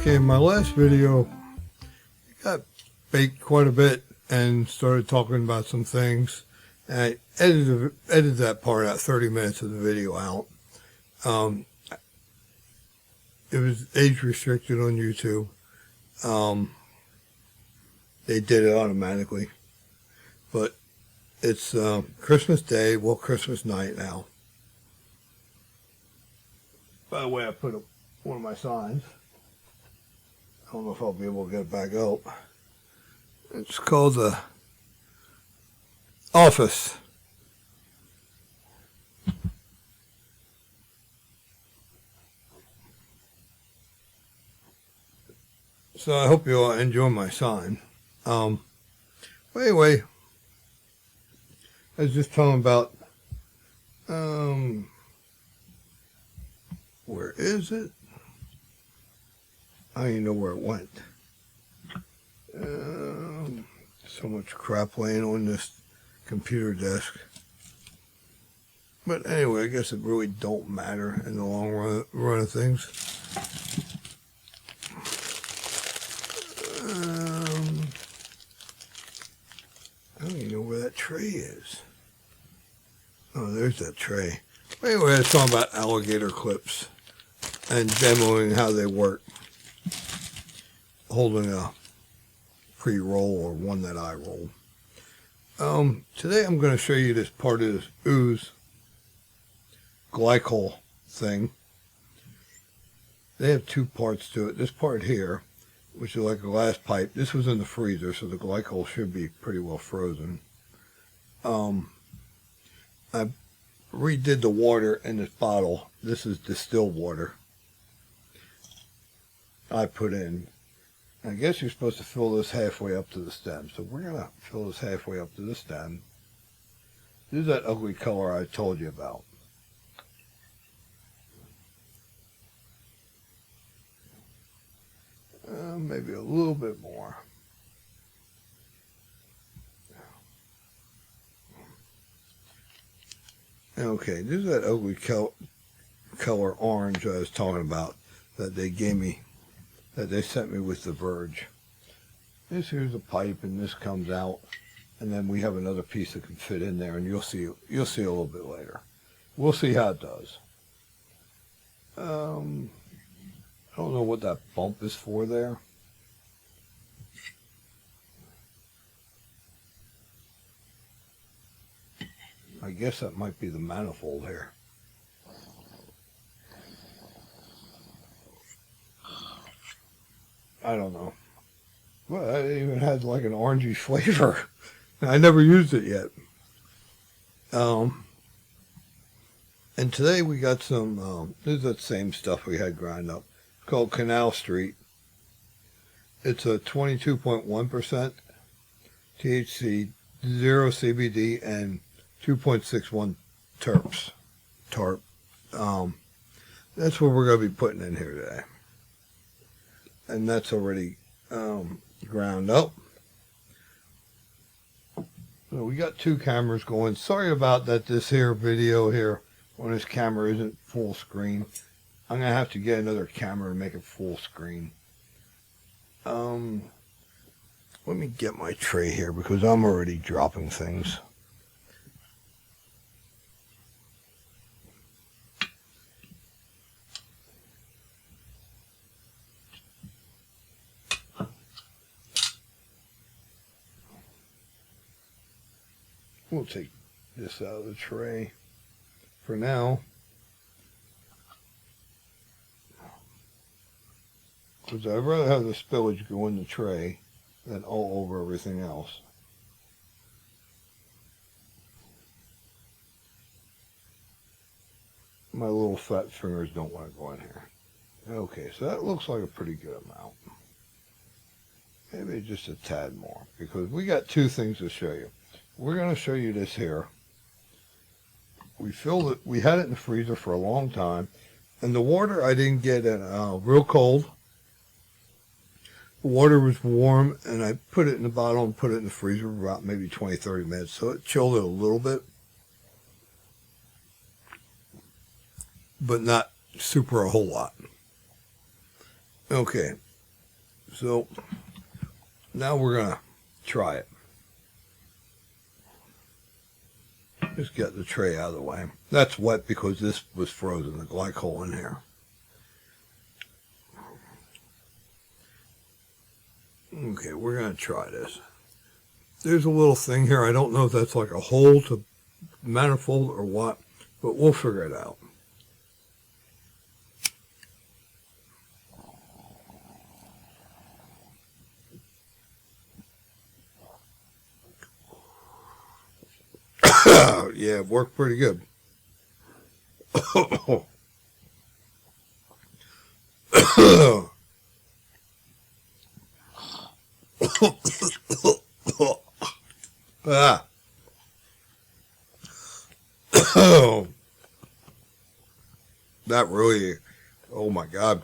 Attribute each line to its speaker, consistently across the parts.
Speaker 1: Okay, in my last video, I got baked quite a bit and started talking about some things. And I edited that part out, 30 minutes of the video out. It was age restricted on YouTube. They did it automatically. But it's Christmas Day, well, Christmas night now. By the way, I put up one of my signs. I don't know if I'll be able to get it back up. It's called the Office. So I hope you all enjoy my sign. But anyway, I was just telling about, where is it? I don't even know where it went. So much crap laying on this computer desk. But anyway, I guess it really don't matter in the long run of things. I don't even know where that tray is. Oh, there's that tray. Anyway, I was talking about alligator clips and demoing how they work. Holding a pre-roll or one that I roll. Today I'm going to show you this part of this OOZE glycol thing. They have two parts to it. This part here, which is like a glass pipe. This was in the freezer, so the glycol should be pretty well frozen. I redid the water in this bottle. This is distilled water I put in. I guess you're supposed to fill this halfway up to the stem. So we're going to fill this halfway up to the stem. This is that ugly color I told you about. Maybe a little bit more. Okay, this is that ugly color orange I was talking about that they gave me, that they sent me with the VERGE. This here's a pipe, and this comes out, and then we have another piece that can fit in there, and you'll see a little bit later. We'll see how it does. I don't know what that bump is for there. I guess that might be the manifold here. I don't know. Well, it even had like an orangey flavor. I never used it yet. And today we got some, this is that same stuff we had ground up. It's called Canal Street. It's a 22.1% THC, 0 CBD, and 2.61 terps. Tarp. That's what we're going to be putting in here today. And that's already ground up. So we got two cameras going. Sorry about that. This here video here on this camera isn't full screen. I'm going to have to get another camera to make it full screen. Let me get my tray here because I'm already dropping things. We'll take this out of the tray for now, because I'd rather have the spillage go in the tray than all over everything else. My little fat fingers don't want to go in here. Okay, so that looks like a pretty good amount. Maybe just a tad more, because we got two things to show you. We're going to show you this here. We filled it. We had it in the freezer for a long time, and the water I didn't get it real cold. The water was warm, and I put it in the bottle and put it in the freezer for about maybe 20-30 minutes, so it chilled it a little bit, but not super a whole lot. Okay, So now we're going to try it. Just get the tray out of the way. That's wet because this was frozen, the glycol in here. Okay, we're going to try this. There's a little thing here. I don't know if that's like a hole to manifold or what, but we'll figure it out. Yeah, it worked pretty good. Ah. That really, oh my God.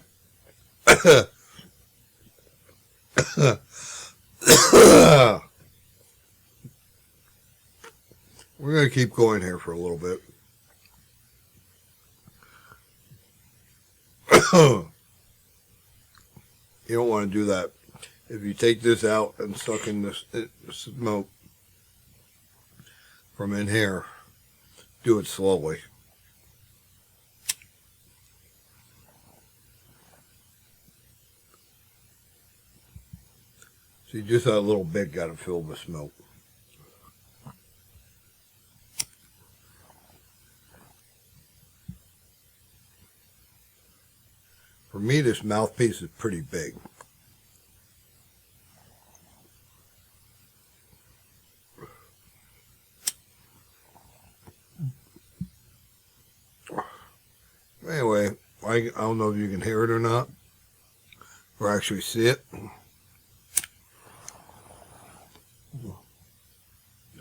Speaker 1: We're going to keep going here for a little bit. You don't want to do that. If you take this out and suck in the smoke from in here, do it slowly. See, just that little bit got to fill with smoke. For me, this mouthpiece is pretty big. Anyway, I don't know if you can hear it or not, or actually see it.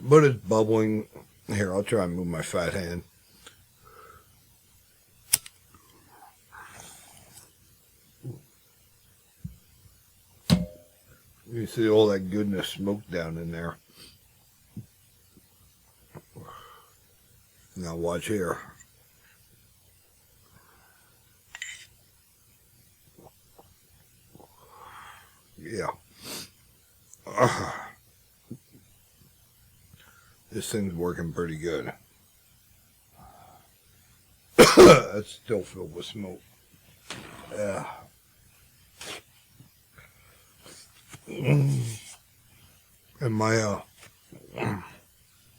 Speaker 1: But it's bubbling. Here, I'll try and move my fat hand. You see all that goodness smoked down in there. Now watch here. Yeah. This thing's working pretty good. That's still filled with smoke. Yeah. And my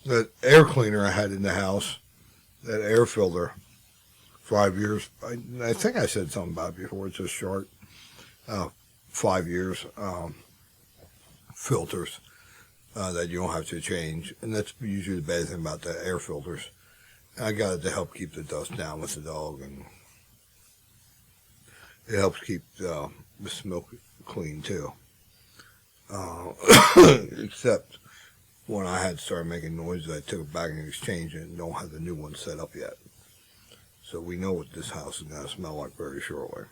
Speaker 1: that air cleaner I had in the house, that air filter, 5 years. I think I said something about it before. It's just short. 5 years filters that you don't have to change, and that's usually the bad thing about the air filters. I got it to help keep the dust down with the dog, and it helps keep the smoke clean too. Except when I had started making noises, I took it back and exchanged it and don't have the new one set up yet. So we know what this house is going to smell like very shortly.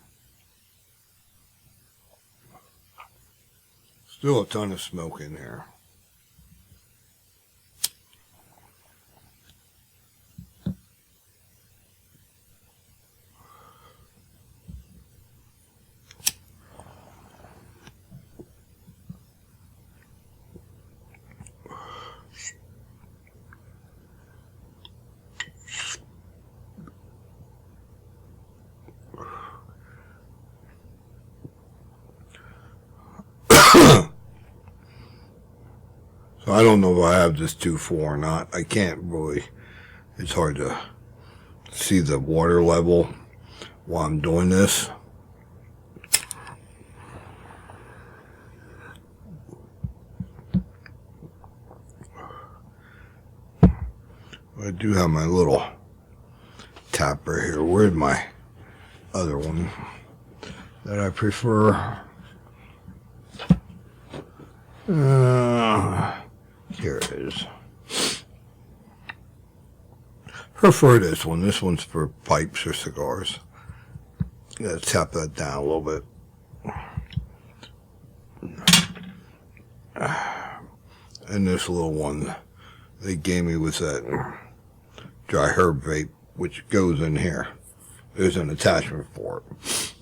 Speaker 1: Still a ton of smoke in there. So I don't know if I have this 2.4 or not. I can't really, it's hard to see the water level while I'm doing this. I do have my little tapper here. Where's my other one that I prefer? Here it is. Prefer this one. This one's for pipes or cigars. Gotta tap that down a little bit. And this little one they gave me was that dry herb vape, which goes in here. There's an attachment for it.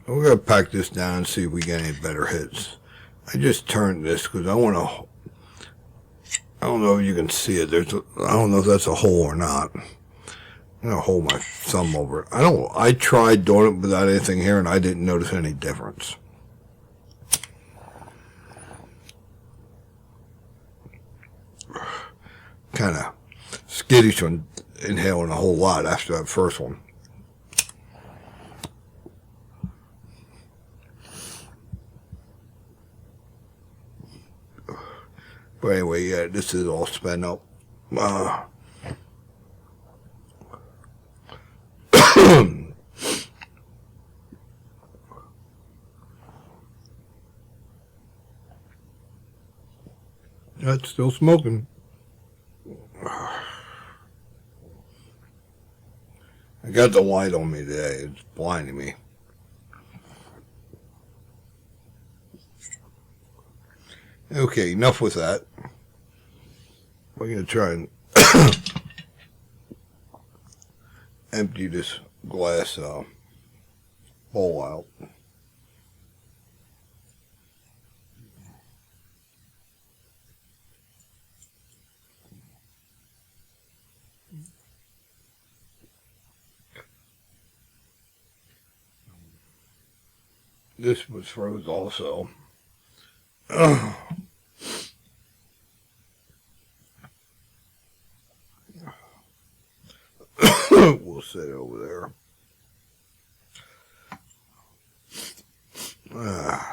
Speaker 1: We're going to pack this down and see if we get any better hits. I just turned this because I want to, I don't know if you can see it. I don't know if that's a hole or not. I'm going to hold my thumb over it. I tried doing it without anything here and I didn't notice any difference. Kind of skittish on inhaling a whole lot after that first one. But anyway, yeah, this is all sped up. That's still smoking. I got the light on me today. It's blinding me. Okay, enough with that. We're going to try and empty this glass bowl out. This was froze also. We'll set it over there.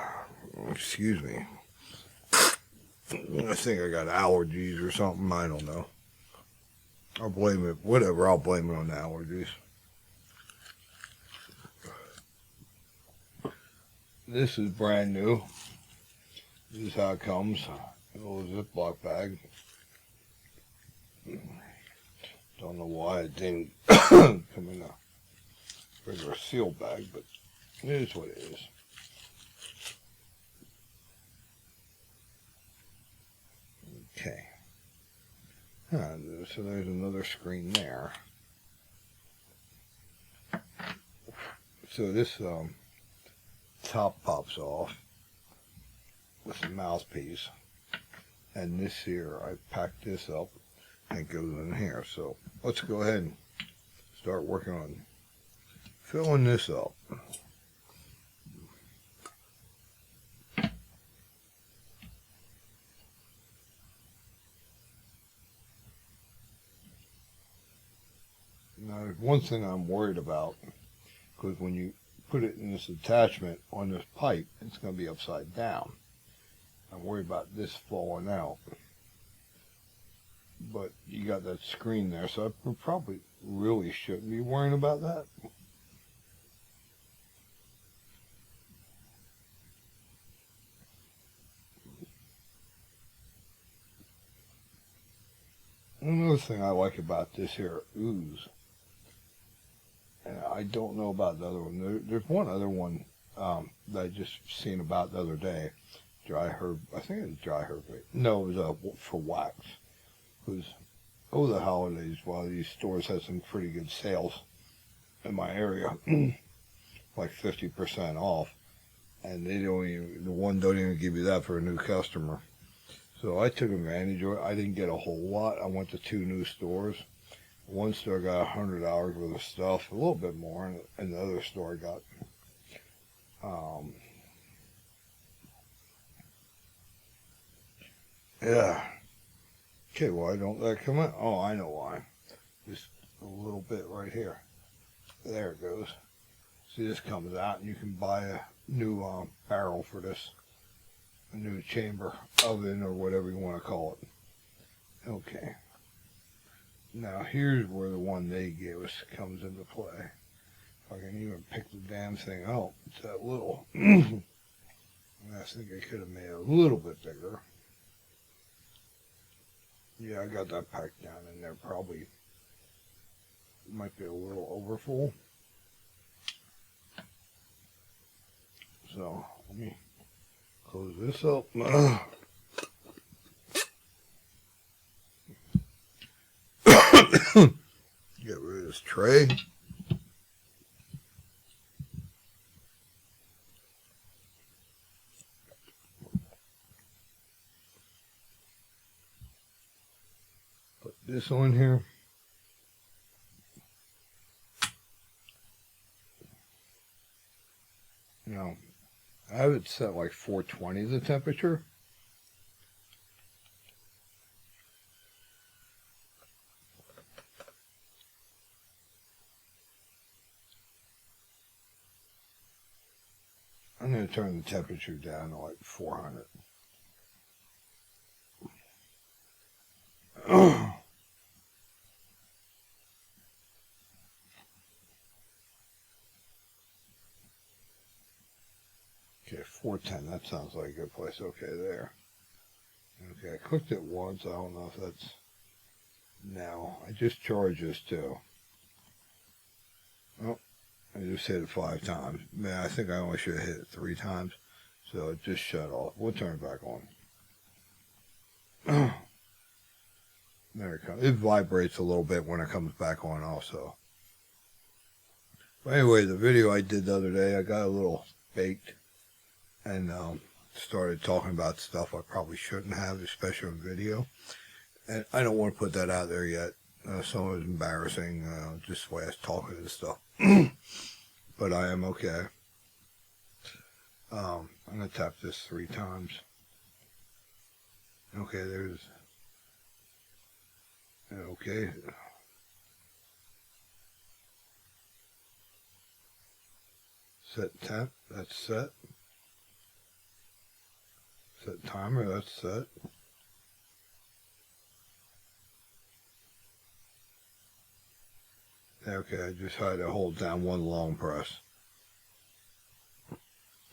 Speaker 1: Excuse me. I think I got allergies or something. I don't know. I'll blame it. Whatever. I'll blame it on the allergies. This is brand new. This is how it comes. A little Ziploc bag. Don't know why it didn't come in a regular seal bag, but it is what it is. Okay. So there's another screen there. So this top pops off with the mouthpiece, and this here, I packed this up and it goes in here. So let's go ahead and start working on filling this up. Now, there's one thing I'm worried about, because when you put it in this attachment on this pipe, it's going to be upside down. I'm worried about this falling out. But you got that screen there, so I probably really shouldn't be worrying about that. Another thing I like about this here OOZE, and I don't know about the other one. There's one other one that I just seen about the other day. Dry herb, I think it was dry herb. No, it was for wax. Because over the holidays, while these stores had some pretty good sales in my area, like 50% off, and they don't even, the one don't even give you that for a new customer. So I took advantage of it. I didn't get a whole lot. I went to 2 new stores. One store got $100 worth of stuff, a little bit more, and the other store got yeah. Okay, why don't that come out? Oh, I know why. Just a little bit right here. There it goes. See, this comes out, and you can buy a new barrel for this. A new chamber oven, or whatever you want to call it. Okay. Now, here's where the one they gave us comes into play. If I can even pick the damn thing out. It's that little. I think I could have made it a little bit bigger. Yeah, I got that packed down in there. Probably might be a little overfull. So let me close this up. Get rid of this tray. this on here. Now, I have it set like 420 the temperature. I'm going to turn the temperature down to like 400. Okay, 410, that sounds like a good place. Okay, there. Okay, I clicked it once. I don't know if that's... Now, I just charged this too. Oh, I just hit it 5 times. Man, I think I only should have hit it 3 times. So it just shut off. We'll turn it back on. There it comes. It vibrates a little bit when it comes back on also. But anyway, the video I did the other day, I got a little baked. And started talking about stuff I probably shouldn't have, especially on video. And I don't want to put that out there yet. Some of it is embarrassing, just the way I was talking and stuff. But I am okay. I'm going to tap this 3 times. Okay, there's... Okay. Set temp, that's set. Set timer, that's set. Okay, I just had to hold down 1 long press.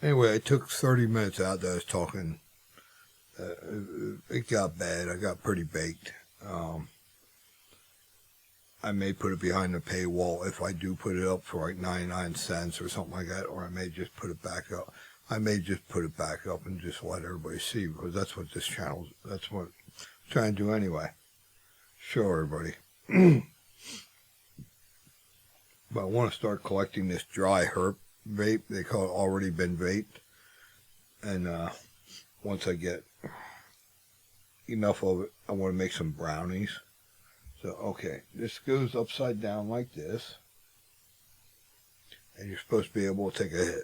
Speaker 1: Anyway, I took 30 minutes out that I was talking. It got bad. I got pretty baked. I may put it behind the paywall if I do put it up for like 99 cents or something like that, or I may just put it back up. I may just put it back up and just let everybody see, because that's what this channel, that's what I'm trying to do anyway. Show everybody. But I want to start collecting this dry herb vape. They call it already been vaped. And once I get enough of it, I want to make some brownies. So, okay, this goes upside down like this. And you're supposed to be able to take a hit.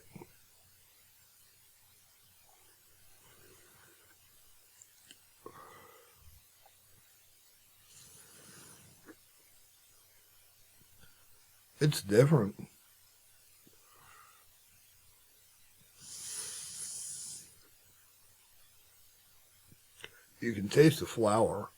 Speaker 1: It's different. You can taste the flour.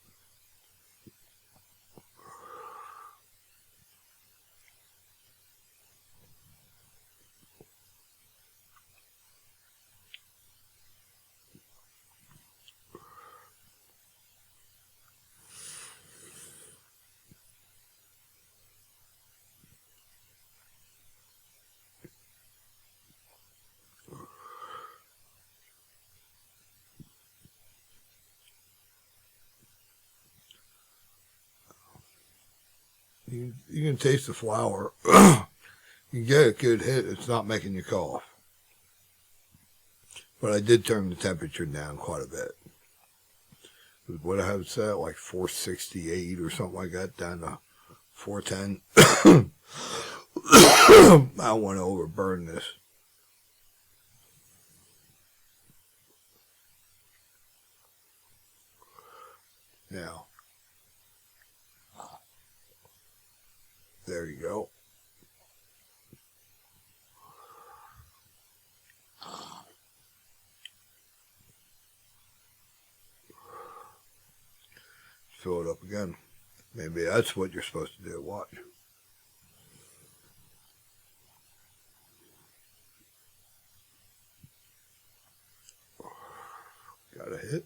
Speaker 1: You can taste the flour. You get a good hit. It's not making you cough. But I did turn the temperature down quite a bit. What I have set, like 468 or something like that, down to 410. I don't want to overburn this. Now, there you go. Fill it up again. Maybe that's what you're supposed to do. Watch. Got a hit.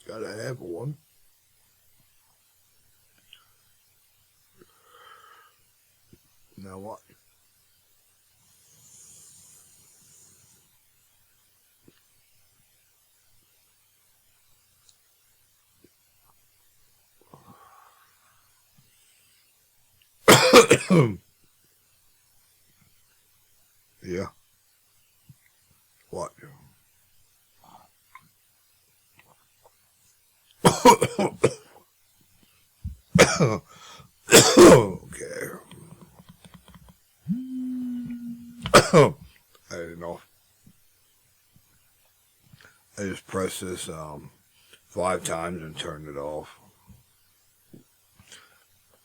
Speaker 1: Got to have one. Now what? Yeah. What? Okay. I didn't know. I just pressed this 5 times and turned it off.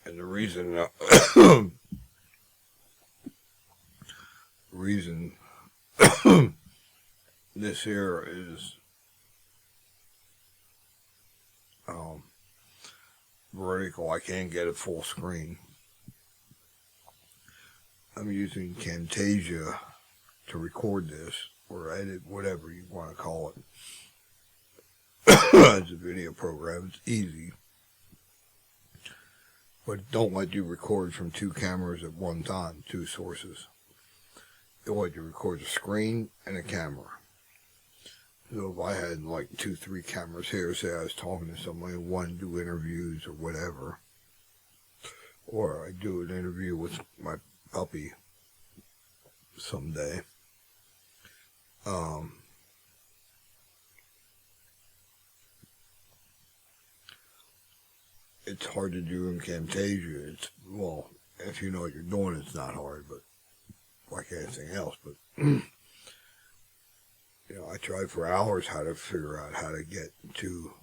Speaker 1: And the reason this here is vertical, I can't get it full screen. I'm using Camtasia to record this, or edit, whatever you want to call it. It's a video program, it's easy. But it don't let you record from 2 cameras at one time, 2 sources. It'll let you record a screen and a camera. So if I had like 2, 3 cameras here, say I was talking to somebody who wanted to do interviews or whatever, or I do an interview with my puppy someday, it's hard to do in Camtasia. It's, well, if you know what you're doing, it's not hard, but like anything else. But you know, I tried for hours how to figure out how to get to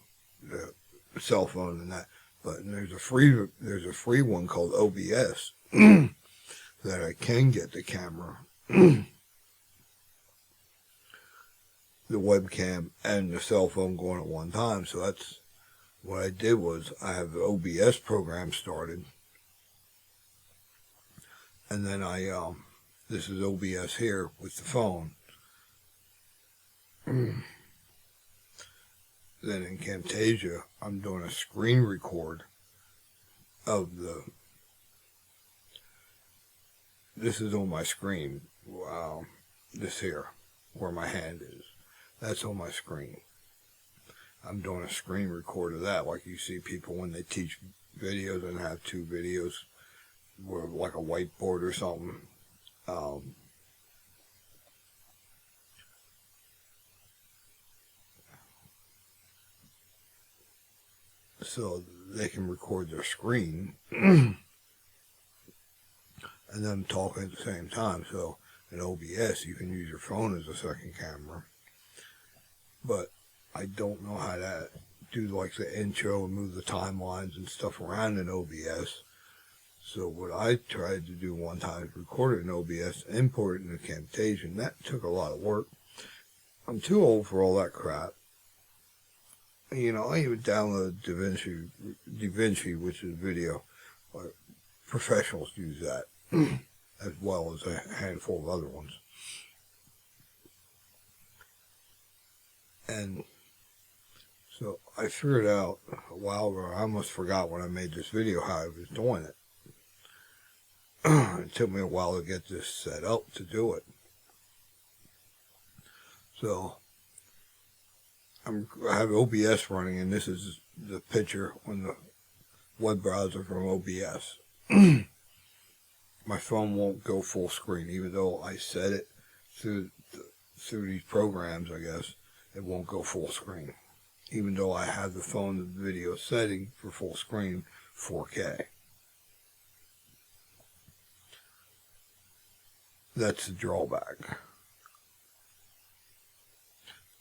Speaker 1: the cell phone and that. But there's a free one called OBS that I can get the camera, the webcam, and the cell phone going at one time. So that's what I did. Was I have the OBS program started, and then this is OBS here with the phone. Then in Camtasia, I'm doing a screen record of this is on my screen. Wow, this here, where my hand is, that's on my screen. I'm doing a screen record of that, like you see people when they teach videos and have 2 videos, where like a whiteboard or something. So they can record their screen and them talking at the same time. So in OBS, you can use your phone as a second camera. But I don't know how to do like the intro and move the timelines and stuff around in OBS. So what I tried to do one time is record it in OBS, import it into Camtasia, and that took a lot of work. I'm too old for all that crap. You know, I even downloaded DaVinci, which is video. Professionals use that, as well as a handful of other ones. And so I figured out a while ago, I almost forgot when I made this video how I was doing it. It took me a while to get this set up to do it. So I have OBS running, and this is the picture on the web browser from OBS. My phone won't go full screen, even though I set it through these programs, I guess. It won't go full screen, even though I have the phone, the video setting for full screen 4K. That's the drawback.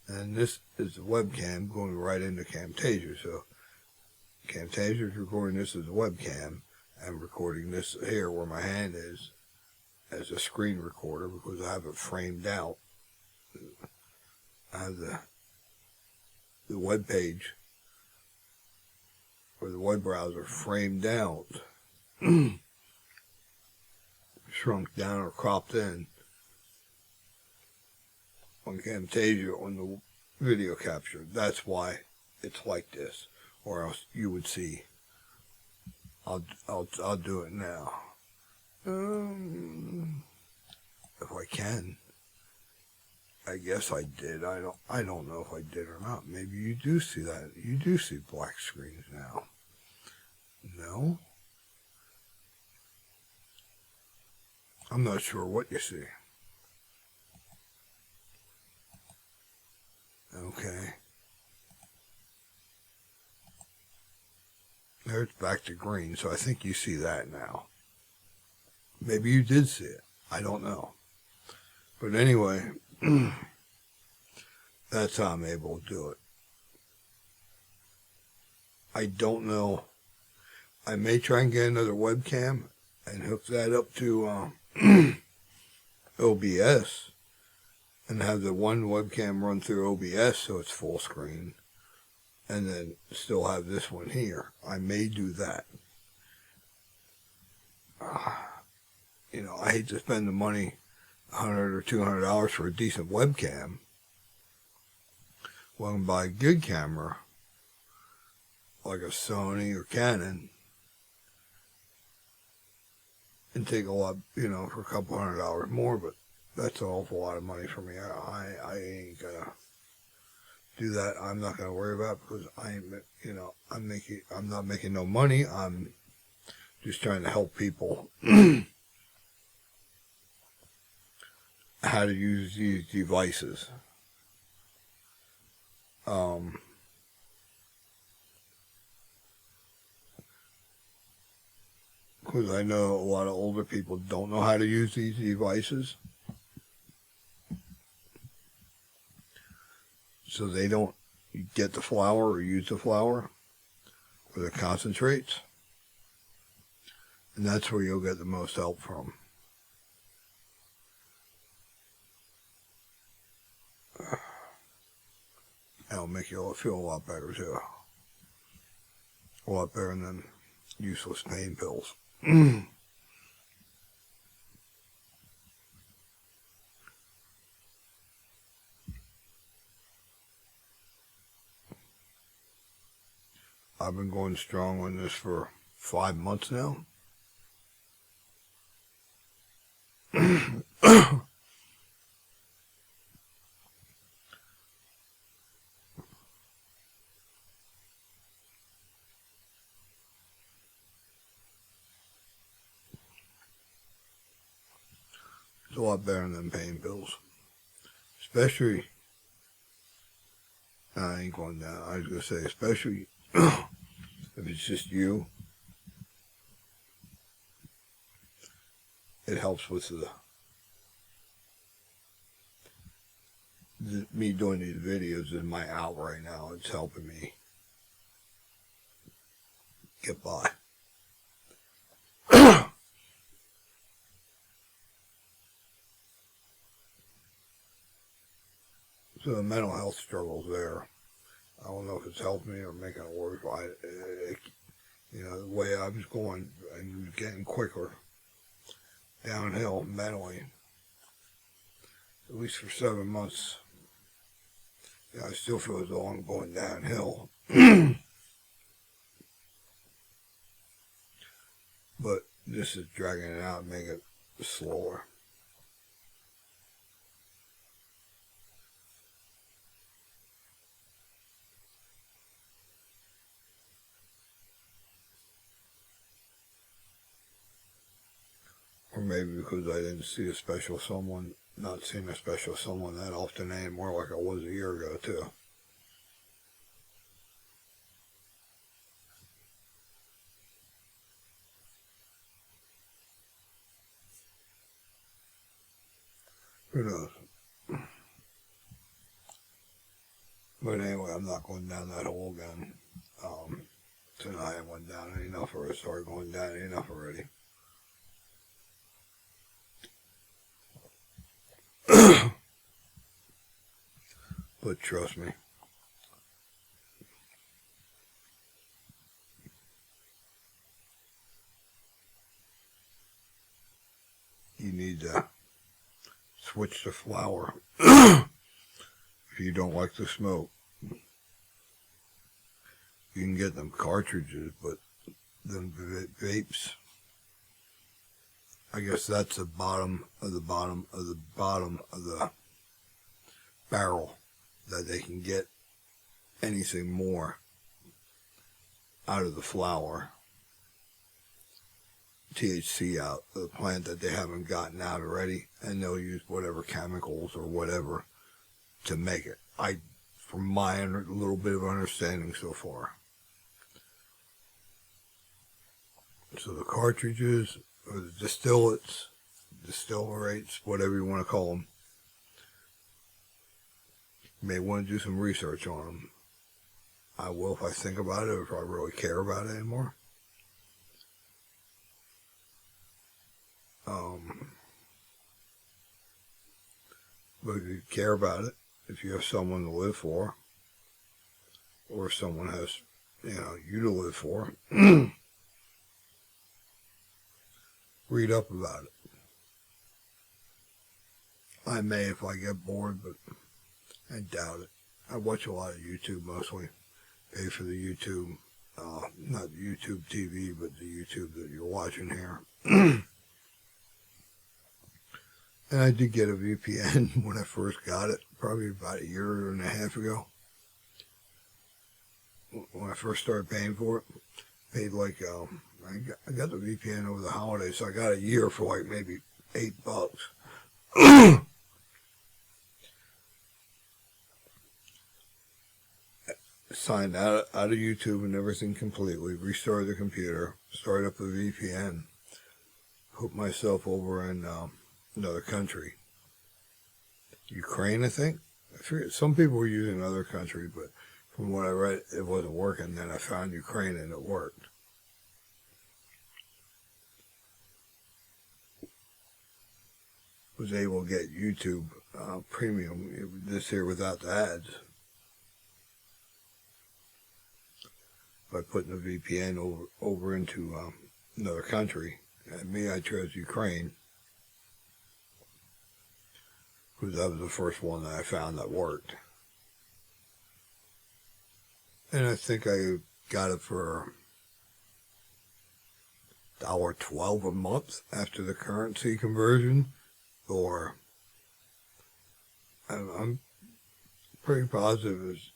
Speaker 1: And this is the webcam going right into Camtasia. So Camtasia is recording this as a webcam. I'm recording this here where my hand is as a screen recorder because I have it framed out. I have the web page or the web browser framed out, shrunk down or cropped in on Camtasia on the video capture. That's why it's like this, or else you would see. I'll do it now. If I can. I guess I did. I don't know if I did or not. Maybe you do see that. You do see black screens now. No? I'm not sure what you see. Okay. there it's back to green, so I think you see that now. Maybe you did see it. I don't know. But anyway, that's how I'm able to do it. I don't know. I may try and get another webcam and hook that up to OBS and have the one webcam run through OBS so it's full screen, and then still have this one here. I may do that. You know, I hate to spend the money, $100 or $200 for a decent webcam. Well, I can buy a good camera, like a Sony or Canon, and take a lot, you know, for a couple $100 more, but that's an awful lot of money for me. I ain't gonna do that. I'm not gonna worry about it because I'm not making no money. I'm just trying to help people how to use these devices. Because I know a lot of older people don't know how to use these devices. So they don't get the flour or use the flour or the concentrates. And that's where you'll get the most help from. That'll make you feel a lot better too. A lot better than useless pain pills. I've been going strong on this for 5 months now. It's a lot better than pain pills. Especially, I ain't going down, I was going to say, especially if it's just you. It helps with me doing these videos in my out right now. It's helping me get by. So the mental health struggle's there. I don't know if it's helped me or making it worse. You know, the way I was going and getting quicker downhill mentally, at least for 7 months. Yeah, I still feel as though I'm going downhill. But this is dragging it out and making it slower. Or maybe because I didn't see a special someone, not seeing a special someone that often anymore like I was a year ago too. Who knows? But anyway, I'm not going down that hole again. Tonight I went down enough, or I started going down enough already. But trust me, you need to switch to flour if you don't like the smoke. You can get them cartridges, but them vapes, I guess that's the bottom of the bottom of the bottom of the barrel that they can get anything more out of the flour. THC out of the plant that they haven't gotten out already, and they'll use whatever chemicals or whatever to make it. From my little bit of understanding so far. So the cartridges, or the distillates, distillates, whatever you want to call them, you may want to do some research on them. I will if I think about it, or if I really care about it anymore. But if you care about it, if you have someone to live for, or someone has, you to live for, read up about it. I may if I get bored, but I doubt it. I watch a lot of YouTube mostly. Pay for the YouTube, not YouTube TV, but the YouTube that you're watching here. And I did get a VPN when I first got it, probably about a year and a half ago. When I first started paying for it, paid like, I got the VPN over the holidays, so I got a year for like maybe $8. Signed out of YouTube and everything completely, restarted the computer, started up the VPN, put myself over in another country. Ukraine, I think. I forget. Some people were using another country, but from what I read, it wasn't working. Then I found Ukraine and it worked. Was able to get YouTube Premium this here without the ads by putting the VPN over into another country. And me, I chose Ukraine, because that was the first one that I found that worked. And I think I got it for $1.12 a month after the currency conversion, or I'm pretty positive it's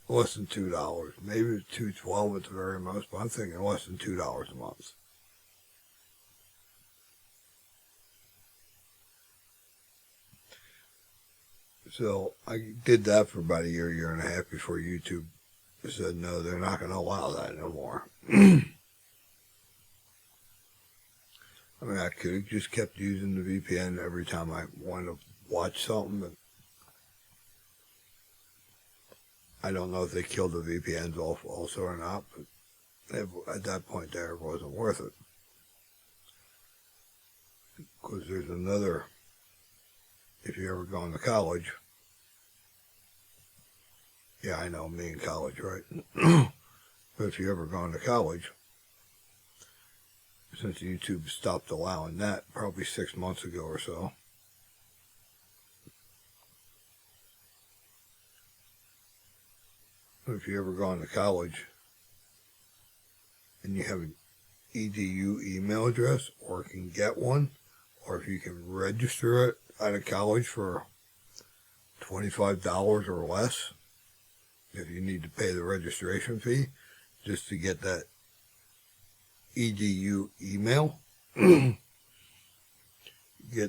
Speaker 1: less than $2. Maybe it's $2.12 at the very most, but I'm thinking less than $2 a month. So I did that for about a year and a half before YouTube said no, they're not going to allow that no more. I mean, I could have just kept using the VPN every time I wanted to watch something, but I don't know if they killed the VPNs off also or not, but at that point there, it wasn't worth it. Because there's another, if you ever gone to college, yeah, I know, me in college, right? But if you ever gone to college, since YouTube stopped allowing that probably 6 months ago or so, if you ever gone to college and you have an EDU email address, or can get one, or if you can register it out of college for $25 or less, if you need to pay the registration fee just to get that EDU email, get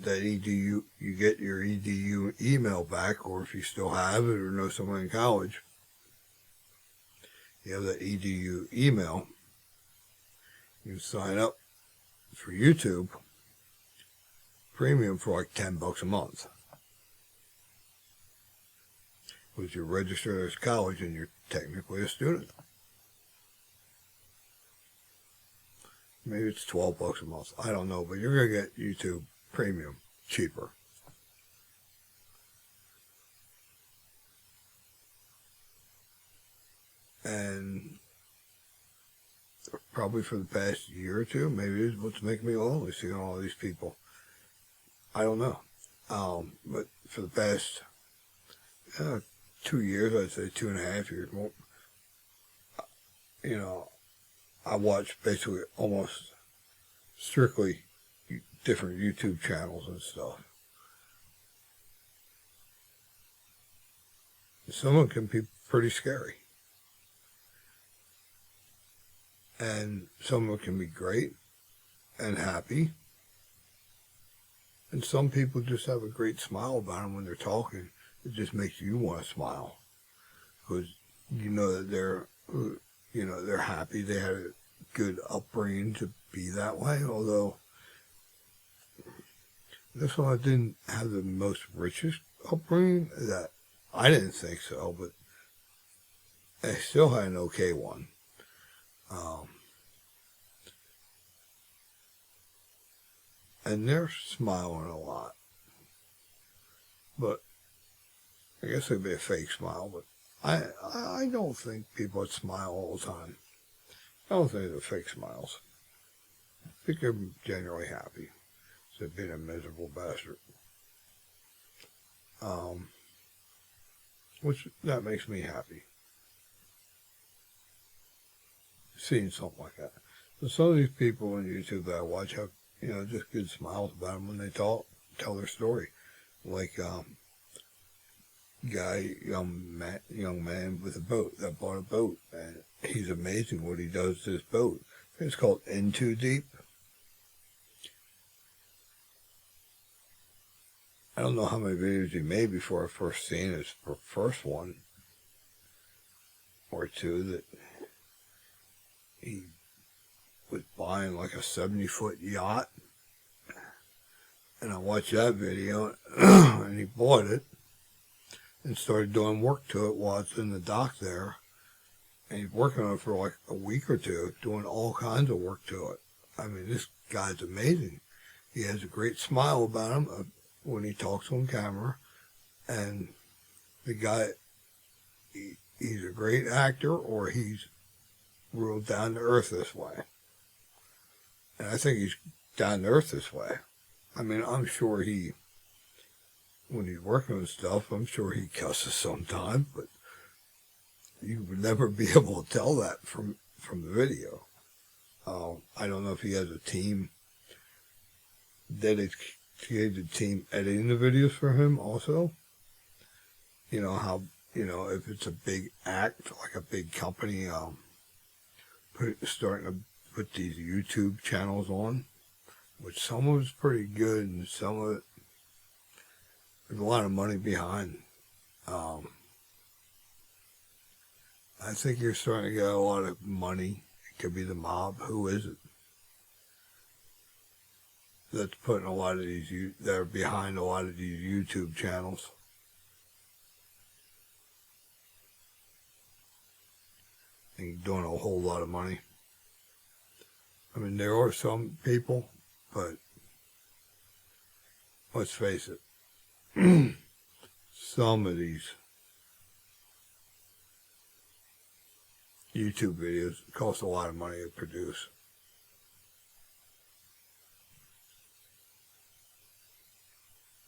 Speaker 1: that EDU, you get your EDU email back, or if you still have it or know someone in college, you have that EDU email, you sign up for YouTube Premium for like $10 a month. Because you're registered as college and you're technically a student. Maybe it's $12 a month. I don't know, but you're going to get YouTube Premium cheaper. And probably for the past year or two, maybe it's what's making me lonely, seeing all these people. I don't know. But for the past 2 years, I'd say 2.5 years more, I watch basically almost strictly different YouTube channels and stuff. Some of them can be pretty scary. And some of them can be great and happy. And some people just have a great smile about them when they're talking. It just makes you want to smile. Because you know that they're happy. They had a good upbringing to be that way, although this one didn't have the most richest upbringing. That I didn't think so, but I still had an okay one. And they're smiling a lot. But I guess it'd be a fake smile, but I don't think people that smile all the time. I don't think they're fake smiles. I think they're generally happy. Instead of being a miserable bastard. Which, that makes me happy. Seeing something like that. So some of these people on YouTube that I watch have, just good smiles about them when they tell their story. Like, young man with a boat that bought a boat, and he's amazing what he does to his boat. It's called In Too Deep. I don't know how many videos he made before I first seen his first one or two that he was buying like a 70-foot yacht. And I watched that video, and he bought it and started doing work to it while it's in the dock there. And he's working on it for like a week or two, doing all kinds of work to it. I mean, this guy's amazing. He has a great smile about him when he talks on camera. And the guy, he's a great actor, or he's real down to earth this way. And I think he's down to earth this way. I mean, I'm sure when he's working with stuff, I'm sure he cusses sometimes, but you would never be able to tell that from the video. I don't know if he has a team, dedicated team editing the videos for him also. You know how, if it's a big act, like a big company, starting to put these YouTube channels on, which some of it's pretty good, and some of it, there's a lot of money behind. I think you're starting to get a lot of money. It could be the mob. Who is it? That's putting a lot of these, that are behind a lot of these YouTube channels. And doing a whole lot of money. I mean, there are some people, but let's face it, some of these YouTube videos cost a lot of money to produce.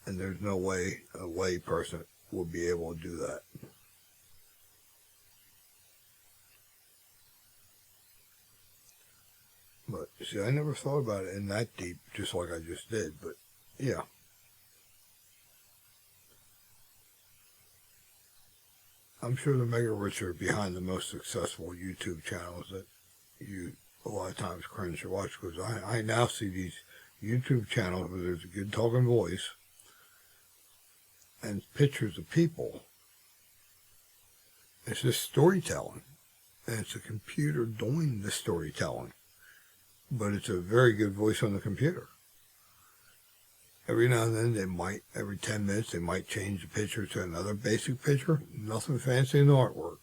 Speaker 1: And there's no way a lay person would be able to do that. But, see, I never thought about it in that deep, just like I just did, but, yeah. I'm sure the mega rich are behind the most successful YouTube channels that you a lot of times cringe to watch, because I now see these YouTube channels where there's a good talking voice and pictures of people. It's just storytelling, and it's a computer doing the storytelling. But it's a very good voice on the computer. Every now and then, every 10 minutes, they might change the picture to another basic picture. Nothing fancy in the artwork.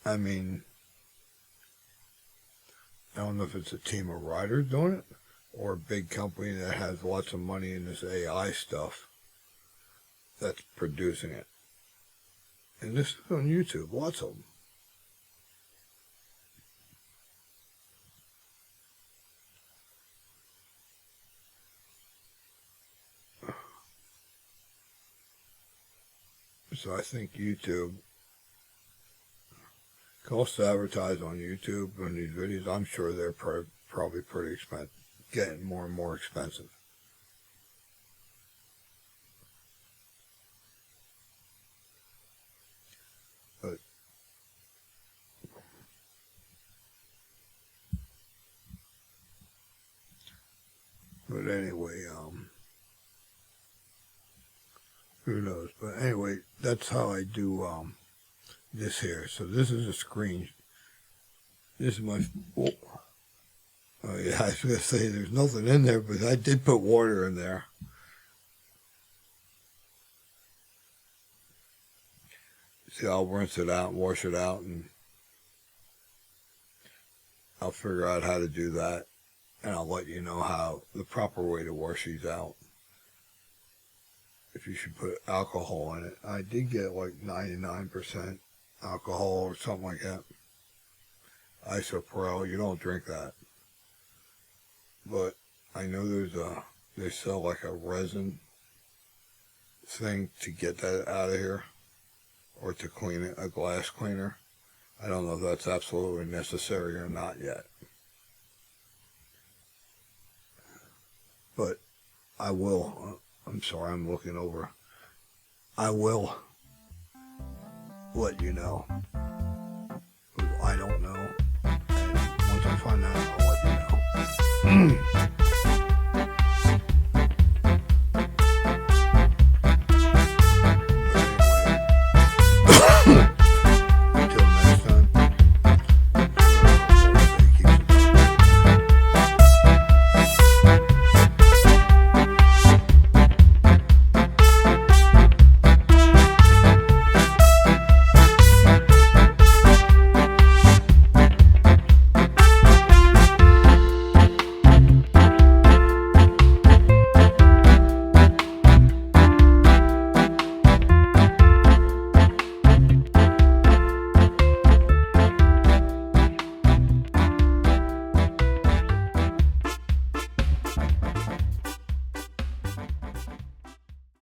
Speaker 1: I mean, I don't know if it's a team of writers doing it, or a big company that has lots of money in this AI stuff that's producing it. And this is on YouTube, lots of them. So I think YouTube costs to advertise on YouTube and these videos. I'm sure they're probably pretty expensive, getting more and more expensive. But anyway, that's how I do this here. So this is a screen. This is my. Oh, oh yeah, I was gonna say there's nothing in there, but I did put water in there. See, I'll rinse it out, wash it out, and I'll figure out how to do that, and I'll let you know how the proper way to wash these out. If you should put alcohol in it. I did get like 99% alcohol or something like that. Isopropyl, you don't drink that. But I know they sell like a resin thing to get that out of here, or to clean it, a glass cleaner. I don't know if that's absolutely necessary or not yet. But I will. I'm sorry, I'm looking over. I will let you know.